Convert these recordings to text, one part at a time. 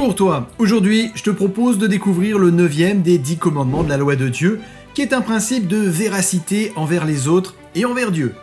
Bonjour toi. Aujourd'hui, je te propose de découvrir le 9e des 10 commandements de la loi de Dieu, qui est un principe de véracité envers les autres et envers Dieu.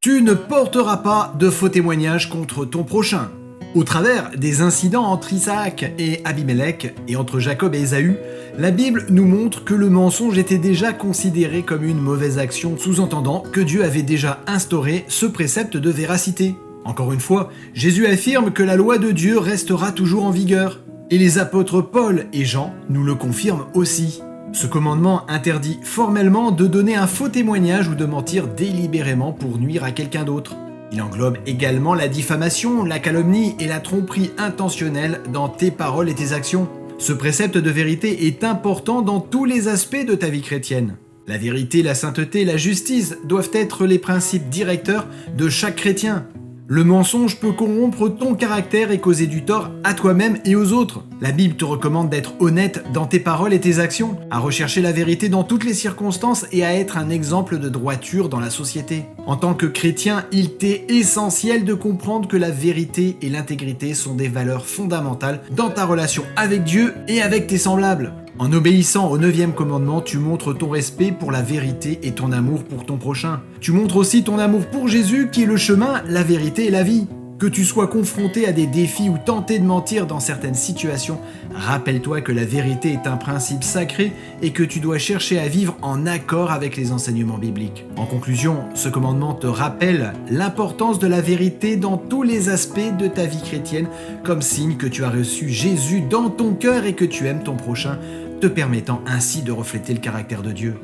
Tu ne porteras pas de faux témoignages contre ton prochain. Au travers des incidents entre Isaac et Abimelech et entre Jacob et Ésaü, la Bible nous montre que le mensonge était déjà considéré comme une mauvaise action, sous-entendant que Dieu avait déjà instauré ce précepte de véracité. Encore une fois, Jésus affirme que la loi de Dieu restera toujours en vigueur. Et les apôtres Paul et Jean nous le confirment aussi. Ce commandement interdit formellement de donner un faux témoignage ou de mentir délibérément pour nuire à quelqu'un d'autre. Il englobe également la diffamation, la calomnie et la tromperie intentionnelle dans tes paroles et tes actions. Ce précepte de vérité est important dans tous les aspects de ta vie chrétienne. La vérité, la sainteté, la justice doivent être les principes directeurs de chaque chrétien. Le mensonge peut corrompre ton caractère et causer du tort à toi-même et aux autres. La Bible te recommande d'être honnête dans tes paroles et tes actions, à rechercher la vérité dans toutes les circonstances et à être un exemple de droiture dans la société. En tant que chrétien, il t'est essentiel de comprendre que la vérité et l'intégrité sont des valeurs fondamentales dans ta relation avec Dieu et avec tes semblables. En obéissant au 9e commandement, tu montres ton respect pour la vérité et ton amour pour ton prochain. Tu montres aussi ton amour pour Jésus qui est le chemin, la vérité et la vie. Que tu sois confronté à des défis ou tenté de mentir dans certaines situations, rappelle-toi que la vérité est un principe sacré et que tu dois chercher à vivre en accord avec les enseignements bibliques. En conclusion, ce commandement te rappelle l'importance de la vérité dans tous les aspects de ta vie chrétienne, comme signe que tu as reçu Jésus dans ton cœur et que tu aimes ton prochain, te permettant ainsi de refléter le caractère de Dieu.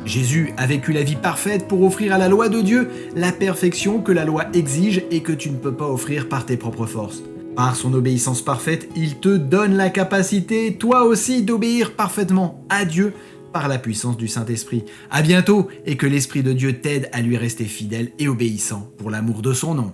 Jésus a vécu la vie parfaite pour offrir à la loi de Dieu la perfection que la loi exige et que tu ne peux pas offrir par tes propres forces. Par son obéissance parfaite, il te donne la capacité, toi aussi, d'obéir parfaitement à Dieu par la puissance du Saint-Esprit. À bientôt et que l'Esprit de Dieu t'aide à lui rester fidèle et obéissant pour l'amour de son nom.